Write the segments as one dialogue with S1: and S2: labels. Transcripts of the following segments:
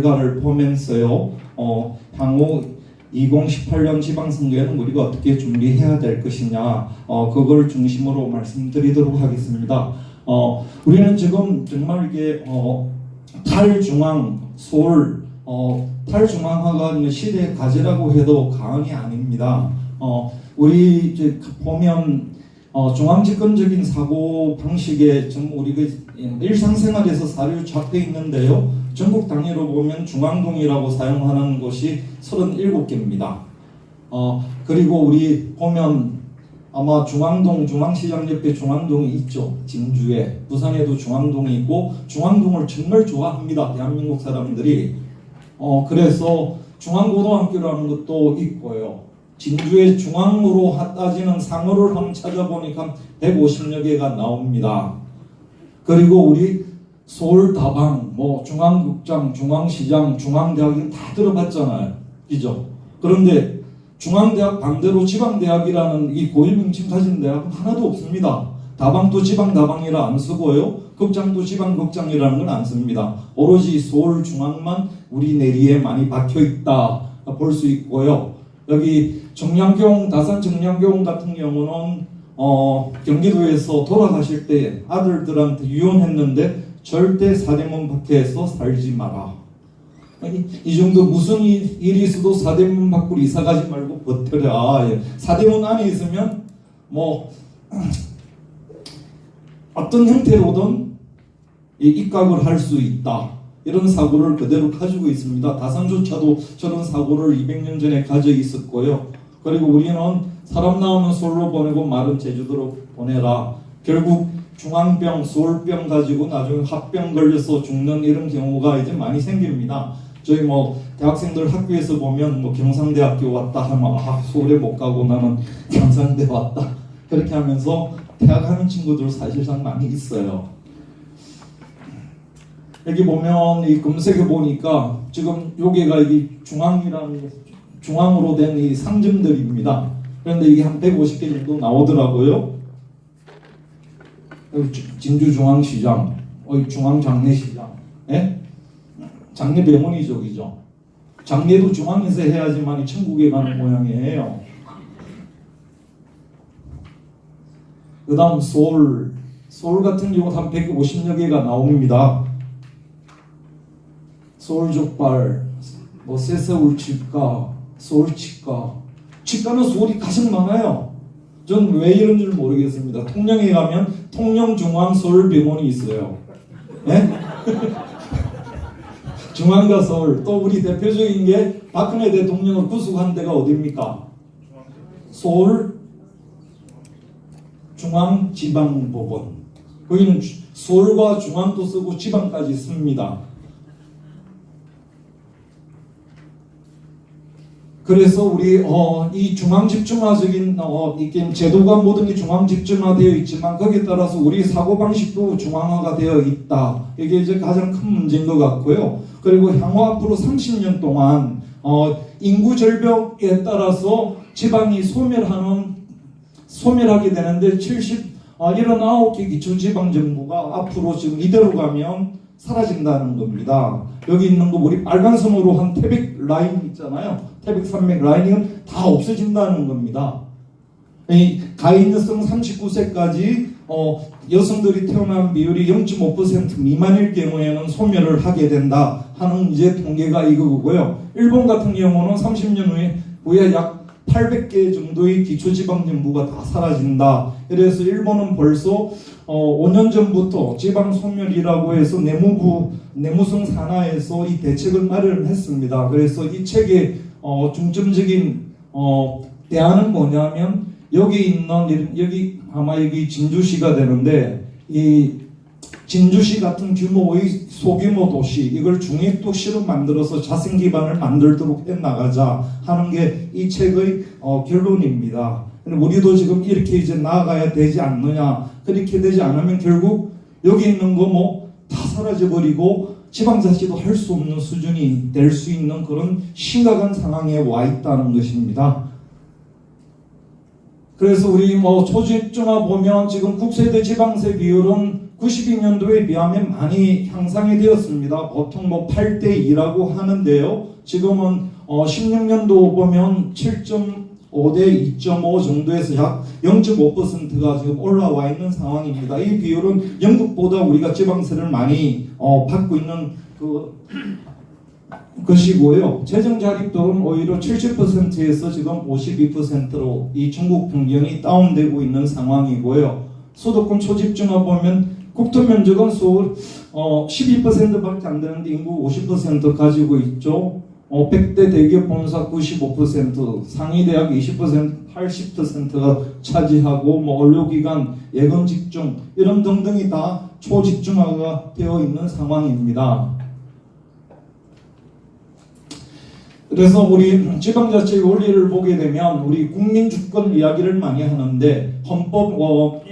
S1: 결과를 보면서요. 향후 2018년 지방선거에는 우리가 어떻게 준비해야 될 것이냐, 그걸 중심으로 말씀드리도록 하겠습니다. 우리는 지금 정말 이게 탈중앙 서울 탈중앙화가 시대의 과제라고 해도 과언이 아닙니다. 우리 이제 보면 중앙집권적인 사고 방식에 좀 우리가 일상생활에서 사례로 잡혀 있는데요. 전국 단위로 보면 중앙동이라고 사용하는 곳이 37개입니다. 그리고 우리 보면 아마 중앙동, 중앙시장 옆에 중앙동이 있죠. 진주에. 부산에도 중앙동이 있고 중앙동을 정말 좋아합니다. 대한민국 사람들이. 그래서 중앙고등학교라는 것도 있고요. 진주의 중앙으로 따지는 상호를 한번 찾아보니까 150여 개가 나옵니다. 그리고 우리 서울 다방, 중앙극장, 중앙시장, 중앙대학이 다 들어봤잖아요. 그죠? 그런데 중앙대학 반대로 지방대학이라는 이 고유 명칭 가진 대학은 하나도 없습니다. 다방도 지방다방이라 안 쓰고요. 극장도 지방극장이라는 건 안 씁니다. 오로지 서울 중앙만 우리 내리에 많이 박혀있다 볼 수 있고요. 여기 정량교원, 다산 정량교원 같은 경우는 경기도에서 돌아가실 때 아들들한테 유언했는데 절대 사대문 밖에서 살지 마라. 이 정도 무슨 일이 있어도 사대문 밖으로 이사가지 말고 버텨라. 사대문 안에 있으면 어떤 형태로든 입각을 할 수 있다. 이런 사고를 그대로 가지고 있습니다. 다산조차도 저런 사고를 200년 전에 가져 있었고요. 그리고 우리는 사람 나오면 서울로 보내고 말은 제주도로 보내라. 결국 중앙병, 서울병 가지고 나중에 합병 걸려서 죽는 이런 경우가 이제 많이 생깁니다. 저희 대학생들 학교에서 보면 경상대학교 왔다 하면 서울에 못 가고 나는 경상대 왔다. 그렇게 하면서 퇴학하는 친구들 사실상 많이 있어요. 여기 보면 이 검색해 보니까 지금 여기가 이 중앙으로 된 이 상점들입니다. 그런데 이게 한 150개 정도 나오더라고요. 진주중앙시장, 중앙장례시장, 장례병원이죠, 그죠? 장례도 중앙에서 해야지만 천국에 가는 모양이에요. 그 다음 서울 같은 경우 한 150여 개가 나옵니다. 서울족발, 새서울 치과, 서울치과. 치과는 서울이 가장 많아요. 전 왜 이런 줄 모르겠습니다. 통영에 가면 통영중앙서울병원이 있어요. 중앙과 서울. 또 우리 대표적인 게 박근혜 대통령을 구속한 데가 어디입니까? 서울 중앙지방법원. 거기는 서울과 중앙도 쓰고 지방까지 씁니다. 그래서 우리 이 중앙집중화적인 이게 제도가 모든 게 중앙집중화되어 있지만 거기에 따라서 우리 사고방식도 중앙화가 되어 있다. 이게 이제 가장 큰 문제인 것 같고요. 그리고 향후 앞으로 30년 동안 인구 절벽에 따라서 지방이 소멸하게 되는데 79개 기초지방정부가 앞으로 지금 이대로 가면 사라진다는 겁니다. 여기 있는 거 우리 빨간 선으로 한 태백 라인 있잖아요. 태백 산맥 라인은 다 없어진다는 겁니다. 이 가인성 39세까지 여성들이 태어난 비율이 0.5% 미만일 경우에는 소멸을 하게 된다 하는 이제 통계가 이거고요. 일본 같은 경우는 30년 후에 약 800개 정도의 기초지방정부가 다 사라진다. 그래서 일본은 벌써 5년 전부터 지방소멸이라고 해서 내무성 산하에서 이 대책을 마련했습니다. 그래서 이 책의 중점적인 대안은 뭐냐면 여기 아마 여기 진주시가 되는데 이 진주시 같은 규모의 소규모 도시, 이걸 중획도시로 만들어서 자생 기반을 만들도록 해나가자 하는 게 이 책의 결론입니다. 우리도 지금 이렇게 이제 나아가야 되지 않느냐. 그렇게 되지 않으면 결국 여기 있는 거 다 사라져버리고 지방자치도 할 수 없는 수준이 될 수 있는 그런 심각한 상황에 와 있다는 것입니다. 그래서 우리 초집중화 보면 지금 국세대 지방세 비율은 92년도에 비하면 많이 향상이 되었습니다. 보통 뭐 8대 2라고 하는데요. 지금은 16년도 보면 7.5대 2.5 정도에서 약 0.5%가 지금 올라와 있는 상황입니다. 이 비율은 영국보다 우리가 지방세를 많이 받고 있는 것이고요. 재정 자립도는 오히려 70%에서 지금 52%로 이 중국 평균이 다운되고 있는 상황이고요. 수도권 초집중화 보면 국토 면적은 서울 12%밖에 안 되는데 인구 50% 가지고 있죠. 100대 대기업 본사 95%, 상위 대학 20%, 80%가 차지하고 뭐 의료기관, 예금 집중 이런 등등이 다 초집중화가 되어 있는 상황입니다. 그래서 우리 지방자치의 원리를 보게 되면 우리 국민주권 이야기를 많이 하는데 헌법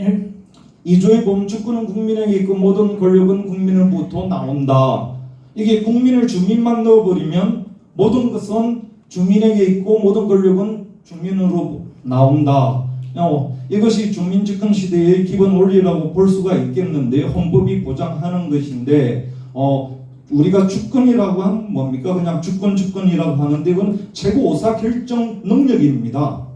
S1: 2조에 보면 주권은 국민에게 있고 모든 권력은 국민으로부터 나온다. 이게 국민을 주민만 넣어버리면 모든 것은 주민에게 있고 모든 권력은 주민으로 나온다. 이것이 주민주권 시대의 기본 원리라고 볼 수가 있겠는데 헌법이 보장하는 것인데 우리가 주권이라고 하면 뭡니까? 그냥 주권이라고 하는데 이건 최고 의사 결정 능력입니다.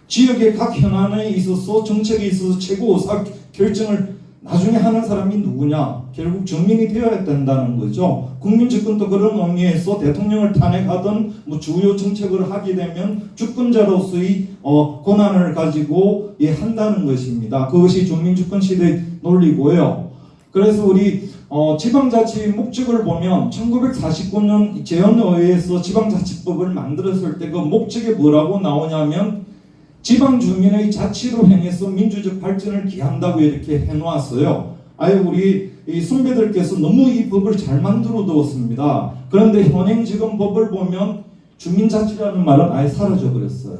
S1: 지역의 각 현안에 있어서 정책에 있어서 최고 의사 결정을 나중에 하는 사람이 누구냐? 결국 주민이 되어야 된다는 거죠. 국민주권도 그런 의미에서 대통령을 탄핵하든 뭐 주요 정책을 하게 되면 주권자로서의 권한을 가지고 한다는 것입니다. 그것이 주민주권 시대의 논리고요. 그래서 우리 지방자치 목적을 보면 1949년 재헌의회에서 지방자치법을 만들었을 때 그 목적에 뭐라고 나오냐면 지방 주민의 자치로 행해서 민주적 발전을 기한다고 이렇게 해놓았어요. 아예 우리 이 선배들께서 너무 이 법을 잘 만들어 두었습니다. 그런데 현행 지금 법을 보면 주민자치라는 말은 아예 사라져 버렸어요.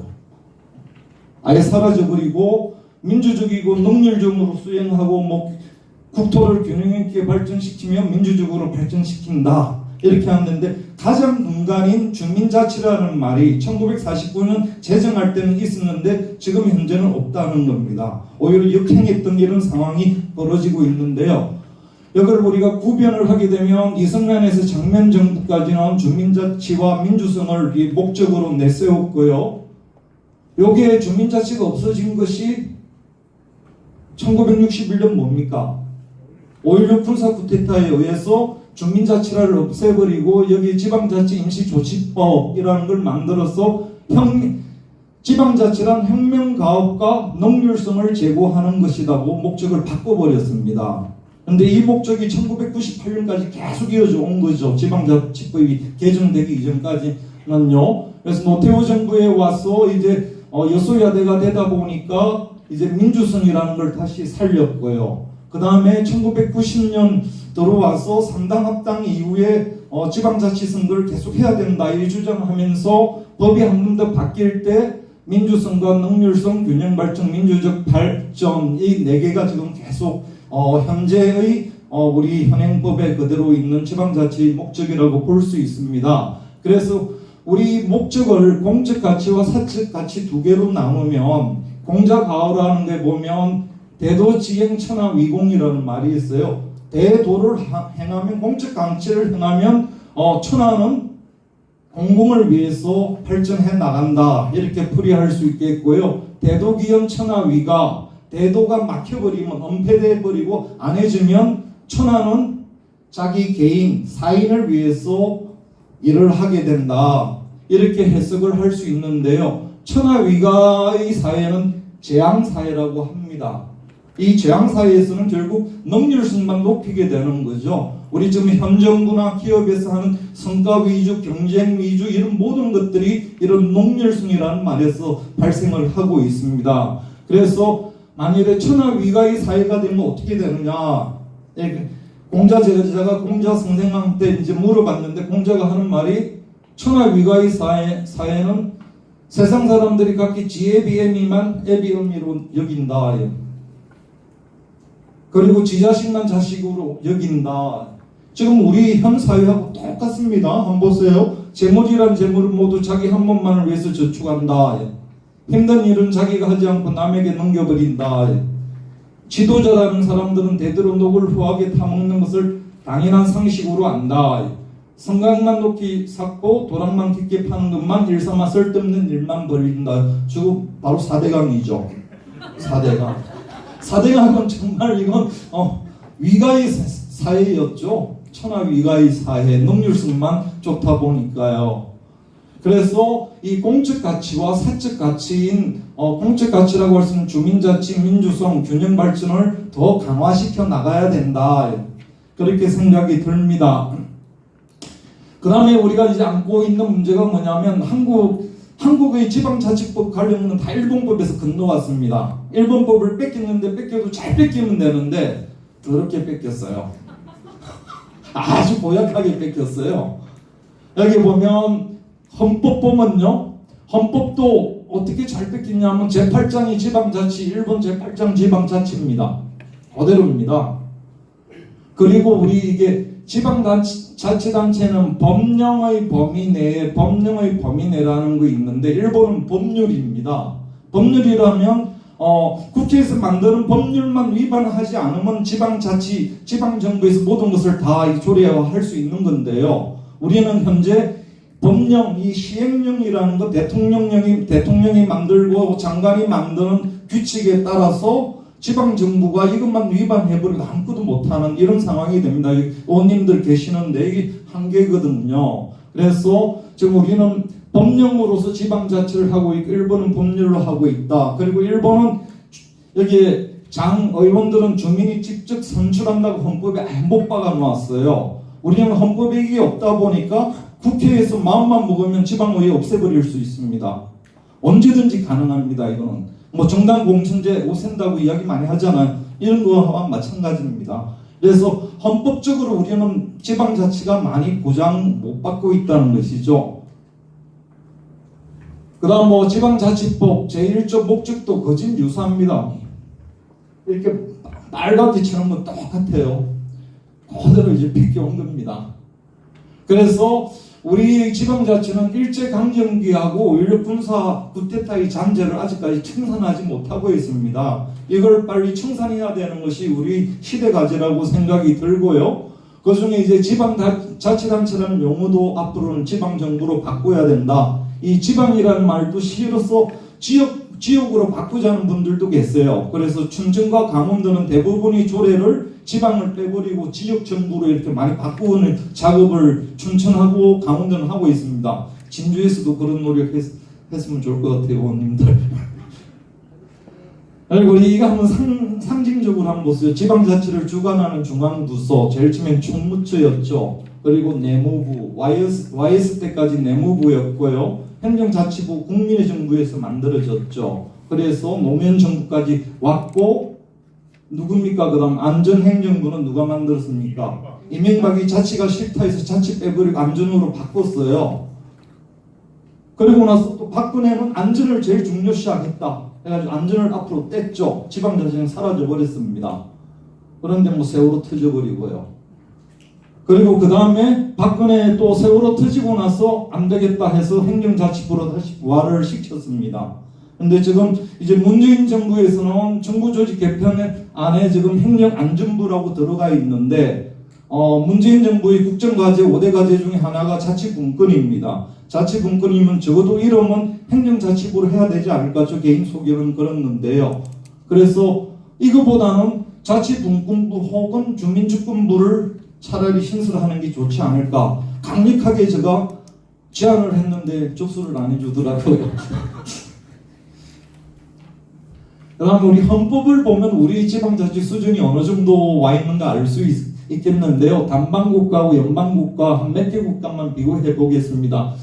S1: 아예 사라져 버리고 민주적이고 능률적으로 수행하고 뭐 국토를 균형 있게 발전시키며 민주적으로 발전시킨다. 이렇게 하는데 가장 근간인 주민자치라는 말이 1949년 제정할 때는 있었는데 지금 현재는 없다는 겁니다. 오히려 역행했던 이런 상황이 벌어지고 있는데요. 이걸 우리가 구별을 하게 되면 이승만에서 장면정부까지는 주민자치와 민주성을 이 목적으로 내세웠고요. 요게 주민자치가 없어진 것이 1961년 뭡니까? 5.16 군사 쿠데타에 의해서 주민자치를 없애버리고 여기 지방자치 임시조치법이라는 걸 만들어서 지방자치란 혁명가업과 능률성을 제고하는 것이라고 목적을 바꿔버렸습니다. 그런데 이 목적이 1998년까지 계속 이어져 온 거죠. 지방자치법이 개정되기 이전까지는요. 그래서 노태우 정부에 와서 이제 여소야대가 되다 보니까 이제 민주성이라는 걸 다시 살렸고요. 그 다음에 1990년 들어와서 3당 합당 이후에 지방자치 선거를 계속 해야 된다 이 주장하면서 법이 한 번 더 바뀔 때 민주성과 능률성, 균형 발전, 민주적 발전 이 네 개가 지금 계속 현재의 우리 현행법에 그대로 있는 지방자치 목적이라고 볼 수 있습니다. 그래서 우리 목적을 공적 가치와 사적 가치 두 개로 나누면 공자가어라는 데 보면 대도지행천하위공이라는 말이 있어요. 대도를 행하면 공적 가치를 행하면 천하는 공공을 위해서 발전해 나간다 이렇게 풀이할 수 있겠고요. 대도기현 천하위가 대도가 막혀버리면 은폐돼 버리고 안 해주면 천하는 자기 개인 사인을 위해서 일을 하게 된다 이렇게 해석을 할 수 있는데요. 천하위가의 사회는 재앙사회라고 합니다. 이 재앙사회에서는 결국 능률성만 높이게 되는 거죠. 우리 지금 현 정부나 기업에서 하는 성과 위주, 경쟁 위주 이런 모든 것들이 이런 능률성이라는 말에서 발생을 하고 있습니다. 그래서 만일에 천하위가의 사회가 되면 어떻게 되느냐? 공자 제자가 공자 선생한테 이제 물어봤는데 공자가 하는 말이 천하위가의 사회는 세상 사람들이 각기 지혜 비애미만 애비 의미로 여긴다. 그리고 지 자식만 자식으로 여긴다. 지금 우리 현 사회하고 똑같습니다. 한번 보세요. 재물이란 재물은 모두 자기 한 몸만을 위해서 저축한다. 힘든 일은 자기가 하지 않고 남에게 넘겨버린다. 지도자라는 사람들은 대대로 녹을 후하게 타먹는 것을 당연한 상식으로 안다. 성곽만 높이 쌓고 도랑만 깊게 파는 것만 일삼아 쓸데없는 일만 벌인다. 지금 바로 4대강이죠. 4대강. 4대강은 정말 이건 위가의 사회였죠. 천하 위가의 사회, 능률성만 좋다 보니까요. 그래서 이 공적 가치와 사적 가치인 공적 가치라고 할 수 있는 주민자치, 민주성, 균형 발전을 더 강화시켜 나가야 된다. 그렇게 생각이 듭니다. 그 다음에 우리가 이제 안고 있는 문제가 뭐냐면 한국의 지방자치법 관련은 다 일본법에서 건너왔습니다. 일본법을 뺏겼는데 뺏겨도 잘 뺏기면 되는데 더럽게 뺏겼어요. 아주 고약하게 뺏겼어요. 여기 보면 헌법 보면요. 헌법도 어떻게 잘 뺏겼냐면 제8장이 지방자치, 일본 제8장 지방자치입니다. 그대로입니다. 그리고 우리 이게 지방자치단체는 법령의 범위 내라는 거 있는데 일본은 법률입니다. 법률이라면 국회에서 만드는 법률만 위반하지 않으면 지방정부에서 모든 것을 다 조례화할 수 있는 건데요. 우리는 현재 법령, 이 시행령이라는 거 대통령이 만들고 장관이 만드는 규칙에 따라서 지방정부가 이것만 위반해버리고 아무것도 못하는 이런 상황이 됩니다. 의원님들 계시는데 이게 한계거든요. 그래서 지금 우리는 법령으로서 지방자치를 하고 있고 일본은 법률로 하고 있다. 그리고 일본은 여기에 의원들은 주민이 직접 선출한다고 헌법에 아예 못 박아 놓았어요. 우리는 헌법에 이게 없다 보니까 국회에서 마음만 먹으면 지방의회 없애버릴 수 있습니다. 언제든지 가능합니다. 이거는 뭐 정당 공천제 오센다고 이야기 많이 하잖아요. 이런 거와 마찬가지입니다. 그래서 헌법적으로 우리는 지방자치가 많이 보장 못 받고 있다는 것이죠. 그 다음 뭐 지방자치법 제1조 목적도 거진 유사합니다. 이렇게 빨갛게 치는 건 똑같아요. 그대로 이제 비껴온 겁니다. 그래서 우리 지방자치는 일제강점기하고 오히려 군사 쿠데타의 잔재를 아직까지 청산하지 못하고 있습니다. 이걸 빨리 청산해야 되는 것이 우리 시대과제라고 생각이 들고요. 그 중에 이제 지방자치단체라는 용어도 앞으로는 지방정부로 바꿔야 된다. 이 지방이라는 말도 시로서 지역으로 바꾸자는 분들도 계세요. 그래서 충청과 강원도는 대부분이 조례를 지방을 빼버리고 지역정부로 이렇게 많이 바꾸는 작업을 춘천하고 강원도는 하고 있습니다. 진주에서도 그런 노력했으면 좋을 것 같아요, 의원님들. 그리고 이거 한번 상징적으로 한번 보세요. 지방자치를 주관하는 중앙부서, 제일 처음엔 총무처였죠. 그리고 내무부, YS 때까지 내무부였고요. 행정자치부 국민의 정부에서 만들어졌죠. 그래서 노무현정부까지 왔고 누굽니까? 그 다음 안전행정부는 누가 만들었습니까? 이명박이 자치가 싫다 해서 자치 빼버리고 안전으로 바꿨어요. 그리고 나서 또 박근혜는 안전을 제일 중요시하겠다 해가지고 안전을 앞으로 뗐죠. 지방자치는 사라져버렸습니다. 그런데 뭐 세월호 터져버리고요. 그리고 그 다음에 박근혜 또 세월호 터지고 나서 안 되겠다 해서 행정자치부로 다시 부활을 시켰습니다. 근데 지금 이제 문재인 정부에서는 정부조직 개편 안에 지금 행정안전부라고 들어가 있는데 문재인 정부의 국정과제 5대 과제 중에 하나가 자치분권입니다. 자치분권이면 적어도 이름은 행정자치부로 해야 되지 않을까 저 개인 소견은 그랬는데요. 그래서 이거보다는 자치분권부 혹은 주민주권부를 차라리 신설하는 게 좋지 않을까 강력하게 제가 제안을 했는데 접수를 안 해주더라고요. 그 다음에 우리 헌법을 보면 우리 지방자치 수준이 어느 정도 와 있는가 알 수 있겠는데요. 단방국가하고 연방국가 한 몇 개 국가만 비교해 보겠습니다.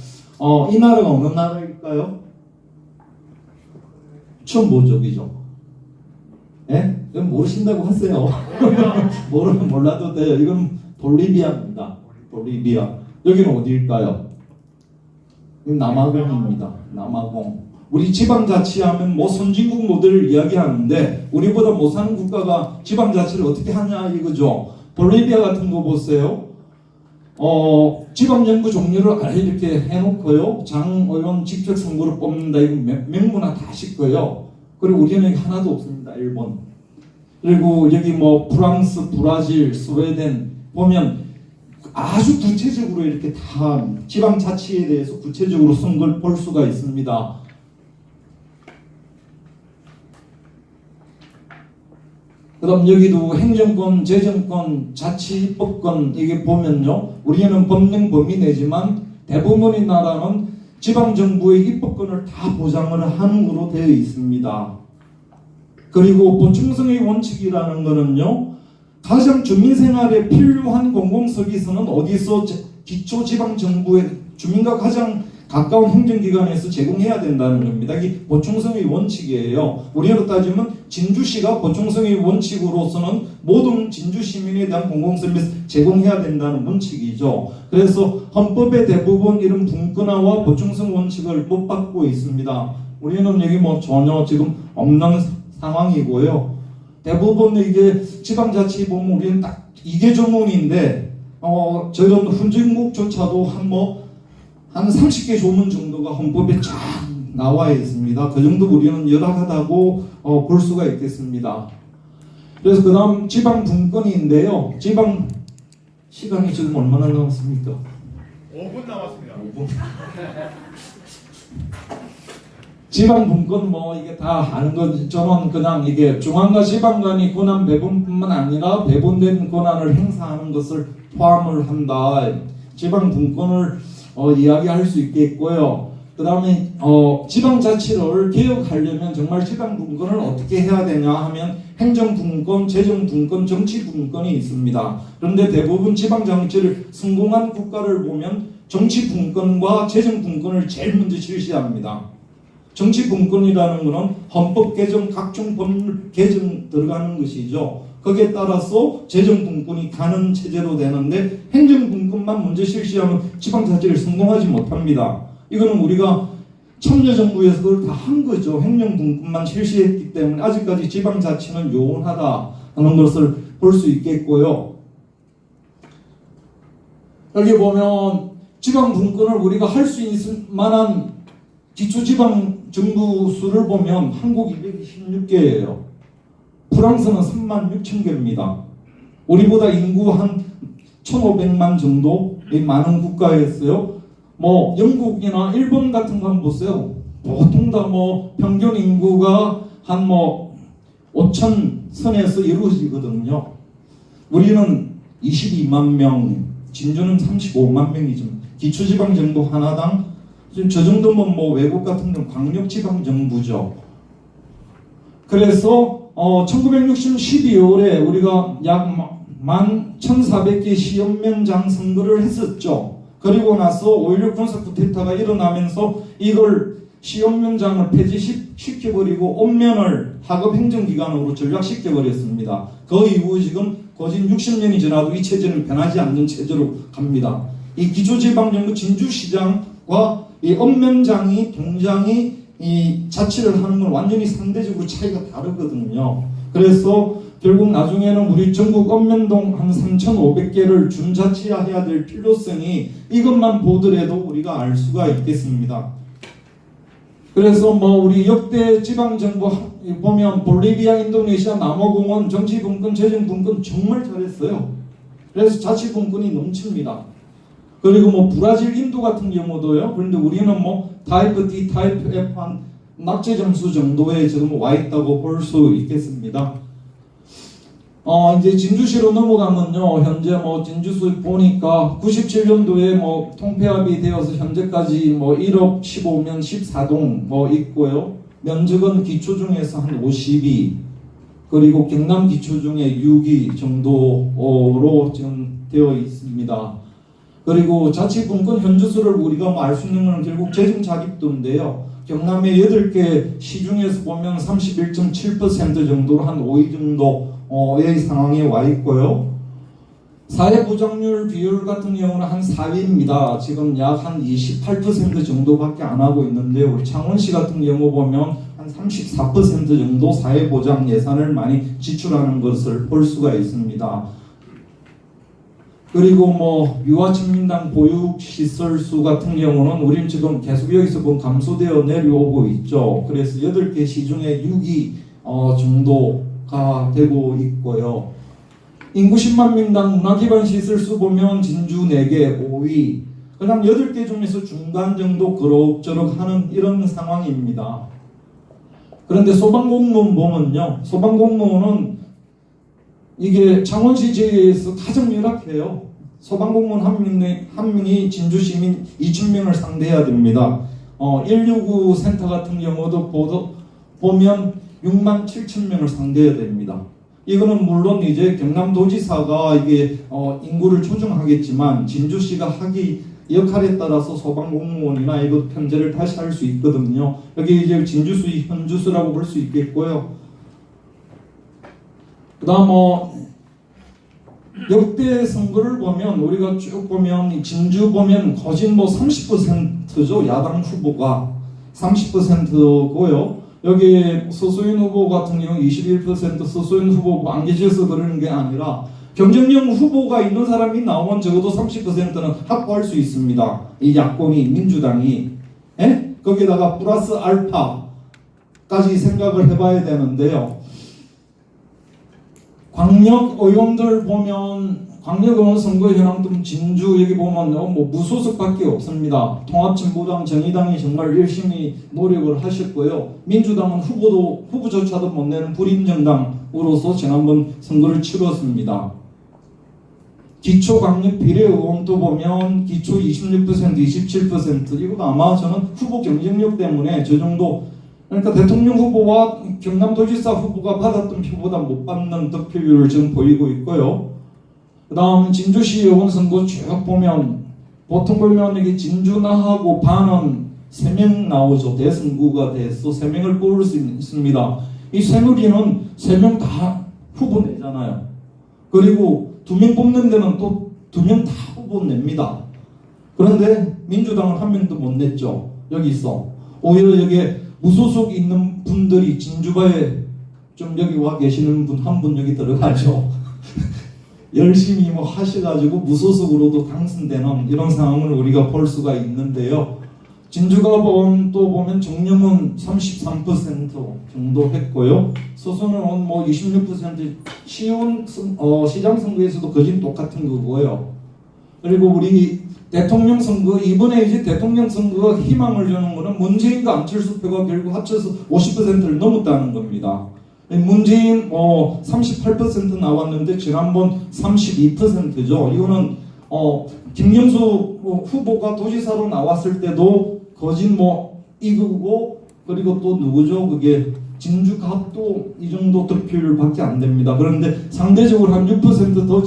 S1: 이 나라가 어느 나라일까요? 처음 본 적이죠. 예? 이건 모르신다고 하세요. 몰라도 돼요. 이건 볼리비아입니다. 볼리비아. 여기는 어디일까요? 남아공입니다. 남아공. 우리 지방자치하면 뭐 선진국 모델을 이야기하는데 우리보다 못사는 국가가 지방자치를 어떻게 하냐 이거죠. 볼리비아 같은 거 보세요. 지방정부 종류를 아예 이렇게 해놓고요. 장의원 직접 선거를 뽑는다. 이거 명문화 다 시고요. 그리고 우리는 하나도 없습니다. 일본. 그리고 여기 뭐 프랑스, 브라질, 스웨덴 보면 아주 구체적으로 이렇게 다 지방자치에 대해서 구체적으로 쓴 걸 볼 수가 있습니다. 그다음 여기도 행정권, 재정권, 자치, 입법권 이게 보면요, 우리는 법령 범위 내지만 대부분의 나라는 지방정부의 입법권을 다 보장을 하는 거로 되어 있습니다. 그리고 보충성의 원칙이라는 거는요, 가장 주민생활에 필요한 공공서비스는 어디서 기초지방정부의 주민과 가장 가까운 행정기관에서 제공해야 된다는 겁니다. 이게 보충성의 원칙이에요. 우리로 따지면 진주시가 보충성의 원칙으로서는 모든 진주시민에 대한 공공서비스 제공해야 된다는 원칙이죠. 그래서 헌법의 대부분 이런 분권화와 보충성 원칙을 못 받고 있습니다. 우리는 여기 뭐 전혀 지금 없는 상황이고요. 대부분 이게 지방자치 보면 우리는 딱 이게 조문인데 저런 훈증국조차도 한 30개 조문 정도가 헌법에 쫙 나와 있습니다. 그 정도 우리는 열악하다고 볼 수가 있겠습니다. 그래서 그 다음 지방 분권인데요. 지방 시간이 지금 얼마나 남았습니까?
S2: 5분 남았습니다.
S1: 5분. 지방 분권 뭐 이게 다 아는 건 저는 그냥 이게 중앙과 지방 간이 권한 배분뿐만 아니라 배분된 권한을 행사하는 것을 포함을 한다. 지방 분권을 이야기할 수 있겠고요. 그 다음에 지방자치를 개혁하려면 정말 지방분권을 어떻게 해야 되냐 하면 행정분권, 재정분권, 정치분권이 있습니다. 그런데 대부분 지방자치를 성공한 국가를 보면 정치분권과 재정분권을 제일 먼저 실시합니다. 정치분권이라는 것은 헌법 개정, 각종 법률 개정 들어가는 것이죠. 거기에 따라서 재정분권이 가는 체제로 되는데 행정분권만 먼저 실시하면 지방자치를 성공하지 못합니다. 이거는 우리가 참여정부에서 그걸 다 한 거죠. 행정분권만 실시했기 때문에 아직까지 지방자치는 요원하다 하는 것을 볼 수 있겠고요. 여기 보면 지방분권을 우리가 할 수 있을 만한 기초지방정부 수를 보면 한국 226개예요. 프랑스는 36,000개입니다. 우리보다 인구 한 1,500만 정도 많은 국가였어요. 뭐 영국이나 일본 같은 거 한번 보세요. 보통 다 뭐 평균 인구가 한 뭐 5천 선에서 이루어지거든요. 우리는 22만 명, 진주는 35만 명이죠. 기초지방정부 하나당 저 정도면 뭐 외국 같은 경우 광역지방정부죠. 그래서 1960년 12월에 우리가 약 11,400개 시험면장 선거를 했었죠. 그리고 나서 5.16 군사 쿠데타가 일어나면서 이걸 시험면장을 폐지시켜버리고 읍면을 하급행정기관으로 전락시켜버렸습니다. 그 이후 지금 거진 60년이 지나도 이 체제는 변하지 않는 체제로 갑니다. 이 기초지방정부 진주시장과 이 읍면장이 동장이 이 자치를 하는 건 완전히 상대적으로 차이가 다르거든요. 그래서 결국 나중에는 우리 전국 읍면동 한 3,500개를 준자치화해야 될 필요성이 이것만 보더라도 우리가 알 수가 있겠습니다. 그래서 뭐 우리 역대 지방정부 보면 볼리비아, 인도네시아, 남아공은 정치분권, 재정분권 정말 잘했어요. 그래서 자치분권이 넘칩니다. 그리고 뭐 브라질, 인도 같은 경우도요. 그런데 우리는 뭐 타입 D, 타입 F 한 낙제 점수 정도에 지금 와 있다고 볼 수 있겠습니다. 이제 진주시로 넘어가면요. 현재 뭐 진주시 보니까 97년도에 뭐 통폐합이 되어서 현재까지 뭐 1억 15면 14동 뭐 있고요. 면적은 기초 중에서 한 52, 그리고 경남 기초 중에 6위 정도로 지금 되어 있습니다. 그리고 자치분권 현주수를 우리가 뭐 알 수 있는 건 결국 재정자립도인데요. 경남의 8개 시 중에서 보면 31.7% 정도로 한 5위 정도의 상황에 와 있고요. 사회보장률 비율 같은 경우는 한 4위입니다. 지금 약 한 28% 정도밖에 안 하고 있는데 우리 창원시 같은 경우 보면 한 34% 정도 사회보장 예산을 많이 지출하는 것을 볼 수가 있습니다. 그리고 뭐 유아청민당 보육시설 수 같은 경우는 우리는 지금 계속 여기서 감소되어 내려오고 있죠. 그래서 8개 시 중에 6위 정도 가 되고 있고요. 인구 10만 명당 문화기반 시설수 보면 진주 4개 5위, 그냥 8개 중에서 중간 정도 그럭저럭 하는 이런 상황입니다. 그런데 소방공무원 보면요, 소방공무원은 이게 창원시 제에서 가장 열악해요. 소방공무원 한 명이 진주 시민 2,000명을 상대해야 됩니다. 169 센터 같은 경우도 보면 6만 7천 명을 상대해야 됩니다. 이거는 물론 이제 경남도지사가 이게 인구를 조정하겠지만 진주시가 하기 역할에 따라서 소방공무원이나 이거 편제를 다시 할 수 있거든요. 여기 이제 진주수 현주수라고 볼 수 있겠고요. 그다음 역대 선거를 보면 우리가 쭉 보면 진주 보면 거진 30%죠. 야당 후보가 30%고요. 여기 서소인 후보 같은 경우 21%, 서소인 후보 안 계셔서 그러는 게 아니라 경쟁력 후보가 있는 사람이 나오면 적어도 30%는 확보할 수 있습니다. 이 야권이 민주당이 거기다가 플러스 알파까지 생각을 해봐야 되는데요. 광역 의원들 보면 광역 의원 선거 현황도 진주 여기 보면 무소속밖에 없습니다. 통합진보당, 정의당이 정말 열심히 노력을 하셨고요. 민주당은 후보조차도 못 내는 불임정당으로서 지난번 선거를 치렀습니다. 기초광역 비례의원도 보면 기초 26%, 27% 이거 아마 저는 후보 경쟁력 때문에 저 정도, 그러니까 대통령 후보와 경남도지사 후보가 받았던 표보다 못 받는 득표율을 지금 보이고 있고요. 그 다음 진주시 의원 선거 쭉 보면 보통 보면 이게 진주나하고 반은 3명 나오죠. 대선구가 돼서 3명을 뽑을 수 있습니다. 이 새누리는 3명 다 후보 내잖아요. 그리고 2명 뽑는 데는 또 2명 다 후보 냅니다. 그런데 민주당은 1명도 못 냈죠. 여기 있어. 오히려 여기에 무소속 있는 분들이 진주바에 좀 여기 와 계시는 분 한 분 여기 들어가죠. 열심히 하셔가지고 무소속으로도 당선되는 이런 상황을 우리가 볼 수가 있는데요. 진주가 또 보면 정념은 33% 정도 했고요. 서소는 26% 시장 선거에서도 거진 똑같은 거고요. 그리고 우리 대통령 선거 이번에 이제 대통령 선거가 희망을 주는 거는 문재인과 안철수 표가 결국 합쳐서 50%를 넘었다는 겁니다. 문재인 38% 나왔는데 지난번 32%죠. 이거는 김경수 후보가 도지사로 나왔을 때도 거진 이거고, 그리고 또 누구죠? 그게 진주갑도 이 정도 득표율밖에 안 됩니다. 그런데 상대적으로 한 6% 더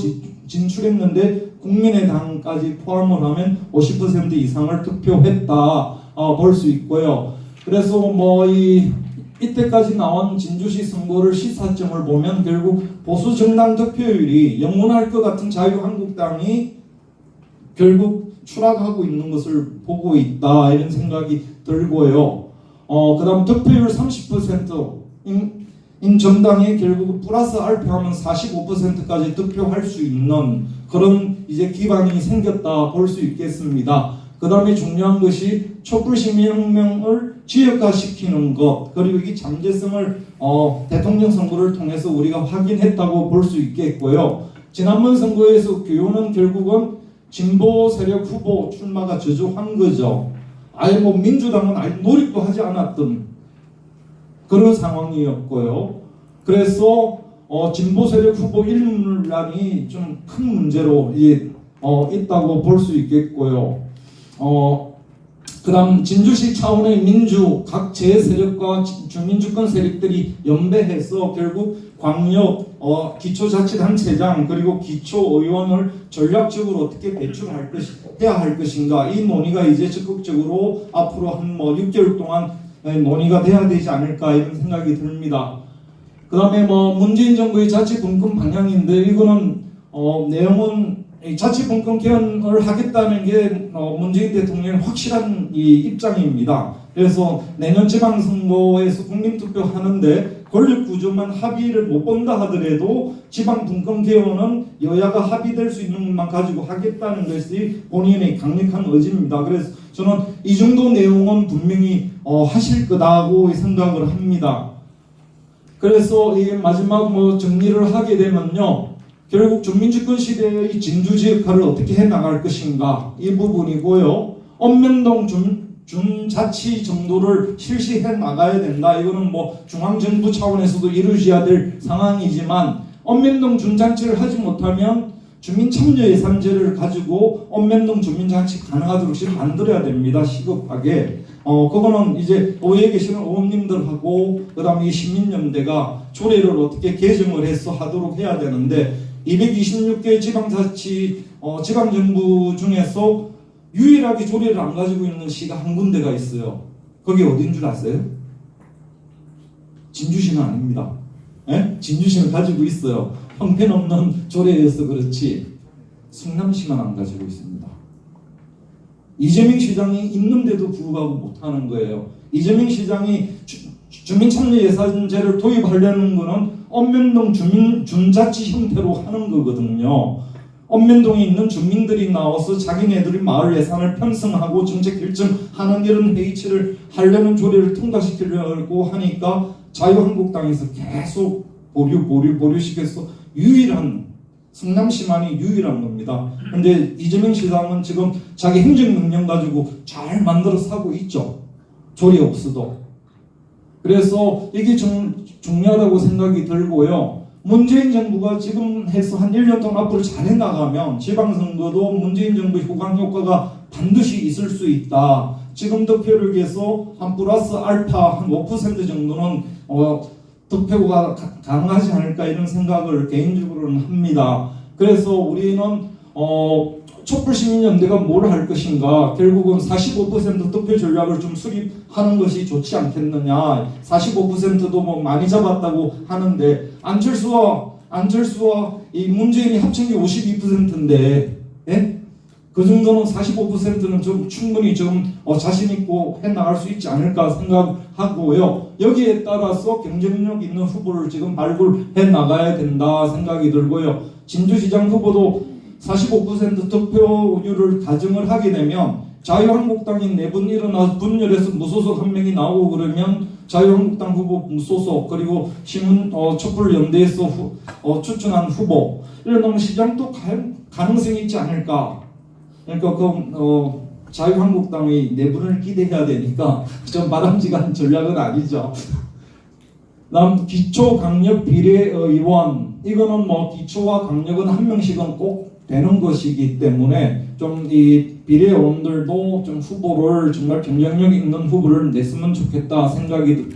S1: 진출했는데 국민의당까지 포함을 하면 50% 이상을 득표했다 볼 수 있고요. 그래서 이때까지 나온 진주시 선거를 시사점을 보면 결국 보수 정당 득표율이 영원할 것 같은 자유한국당이 결국 추락하고 있는 것을 보고 있다, 이런 생각이 들고요. 그 다음 득표율 30%인 정당이 결국 플러스 알파하면 45%까지 득표할 수 있는 그런 이제 기반이 생겼다 볼 수 있겠습니다. 그 다음에 중요한 것이 촛불시민혁명을 지역화시키는 것, 그리고 이 잠재성을 대통령 선거를 통해서 우리가 확인했다고 볼 수 있겠고요. 지난번 선거에서 교훈은 결국은 진보 세력 후보 출마가 저조한 거죠. 아예 민주당은 아예 노력도 하지 않았던 그런 상황이었고요. 그래서 진보 세력 후보 일문란이 좀 큰 문제로 있다고 볼 수 있겠고요. 그다음 진주시 차원의 민주 각 재세력과 주민주권 세력들이 연대해서 결국 광역 기초자치단체장 그리고 기초의원을 전략적으로 어떻게 해야 할 것인가, 이 논의가 이제 적극적으로 앞으로 한 6개월 동안 논의가 돼야 되지 않을까, 이런 생각이 듭니다. 그 다음에 문재인 정부의 자치분권 방향인데, 이거는 내용은 자치분권 개헌을 하겠다는 게 문재인 대통령의 확실한 입장입니다. 그래서 내년 지방선거에서 국민투표하는데 권력구조만 합의를 못 본다 하더라도 지방분권 개헌은 여야가 합의될 수 있는 것만 가지고 하겠다는 것이 본인의 강력한 의지입니다. 그래서 저는 이 정도 내용은 분명히 하실 거다고 생각을 합니다. 그래서 이게 마지막 정리를 하게 되면요. 결국 주민주권 시대의 진두지 역할을 어떻게 해나갈 것인가 이 부분이고요. 읍면동 준자치 정도를 실시해 나가야 된다. 이거는 중앙정부 차원에서도 이루어져야 될 상황이지만 읍면동 준자치를 하지 못하면 주민참여예산제를 가지고 읍면동 주민자치 가능하도록 지금 만들어야 됩니다. 시급하게. 그거는 이제 의회에 계시는 의원님들하고 그다음에 이 시민연대가 조례를 어떻게 개정을 해서 하도록 해야 되는데 226개 지방자치 지방정부 중에서 유일하게 조례를 안 가지고 있는 시가 한 군데가 있어요. 거기 어딘 줄 아세요? 진주시는 아닙니다. 예? 진주시는 가지고 있어요. 형편없는 조례여서 그렇지 성남시만 안 가지고 있습니다. 이재명 시장이 있는데도 불구하고 못하는 거예요. 이재명 시장이 주민참여예산제를 도입하려는 거는 읍면동 준자치 형태로 하는 거거든요. 읍면동에 있는 주민들이 나와서 자기네들이 마을 예산을 편성하고 정책 결정하는 이런 회의체를 하려는 조례를 통과시키려고 하니까 자유한국당에서 계속 보류시켜서 유일한 성남시만이 유일한 겁니다. 근데 이재명 시장은 지금 자기 행정명령 가지고 잘 만들어서 하고 있죠. 조례 없어도. 그래서 이게 좀 중요하다고 생각이 들고요. 문재인 정부가 지금 해서 한 1년 동안 앞으로 잘 해나가면 지방선거도 문재인 정부 호강 효과가 반드시 있을 수 있다. 지금 득표를 위해서 한 플러스 알파 한 5% 정도는 득표가 가능하지 않을까 이런 생각을 개인적으로는 합니다. 그래서 우리는 촛불시민연대가 뭘 할 것인가 결국은 45% 득표 전략을 좀 수립하는 것이 좋지 않겠느냐. 45%도 많이 잡았다고 하는데 안철수와 이 문재인이 합친 게 52%인데 예? 그 정도는 45%는 좀 충분히 좀 자신 있고 해나갈 수 있지 않을까 생각하고요. 여기에 따라서 경쟁력 있는 후보를 지금 발굴해 나가야 된다 생각이 들고요. 진주시장 후보도 45% 득표율을 가정을 하게 되면 자유한국당이 4분 일어나서 분열해서 무소속 한 명이 나오고 그러면 자유한국당 후보 무소속 그리고 촛불연대에서 추천한 후보 이런 시장도 가능성이 있지 않을까. 그러니까 자유한국당의 내분을 기대해야 되니까 좀 바람직한 전략은 아니죠. 다음 기초강력 비례의원 이거는 기초와 강력은 한 명씩은 꼭 되는 것이기 때문에 좀 이 비례의원들도 좀 후보를 정말 경쟁력 있는 후보를 냈으면 좋겠다 생각이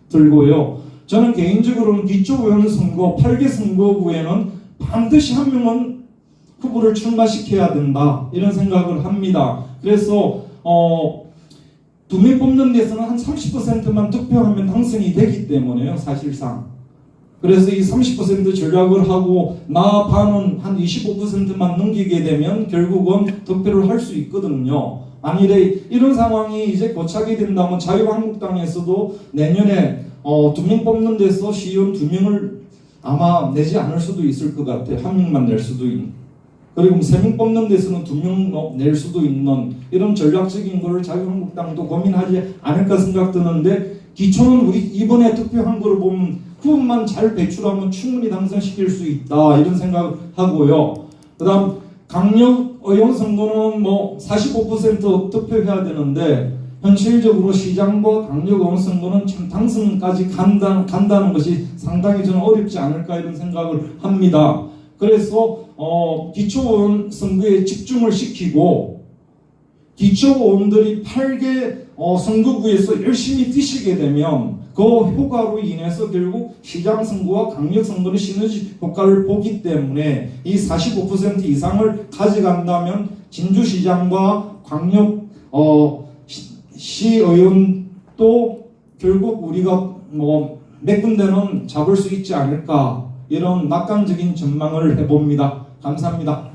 S1: 들고요. 저는 개인적으로는 기초의원 선거 8개 선거구에는 반드시 한 명은 후보를 출마시켜야 된다 이런 생각을 합니다. 그래서 2명 뽑는 데서는 한 30%만 득표하면 당선이 되기 때문에요. 사실상. 그래서 이 30% 전략을 하고 나 반은 한 25%만 넘기게 되면 결국은 득표를 할 수 있거든요. 만일에 이런 상황이 이제 고착이 된다면 자유한국당에서도 내년에 2명 뽑는 데서 시의원 2명을 아마 내지 않을 수도 있을 것 같아요. 1명만 낼 수도 있는. 그리고 3명 뽑는 데서는 2명 낼 수도 있는 이런 전략적인 거를 자유한국당도 고민하지 않을까 생각드는데 기초는 우리 이번에 투표한 거를 보면 후보만 잘 배출하면 충분히 당선시킬 수 있다 이런 생각을 하고요. 그 다음 강력 의원 선거는 45% 득표해야 되는데 현실적으로 시장과 강력 의원 선거는 참 당선까지 간다는 것이 상당히 저는 어렵지 않을까 이런 생각을 합니다. 그래서 기초의원 선거에 집중을 시키고 기초의원들이 8개 선거구에서 열심히 뛰시게 되면 그 효과로 인해서 결국 시장 선거와 강력 선거의 시너지 효과를 보기 때문에 이 45% 이상을 가져간다면 진주시장과 강력 시의원도 결국 우리가 몇 군데는 잡을 수 있지 않을까 이런 낙관적인 전망을 해봅니다. 감사합니다.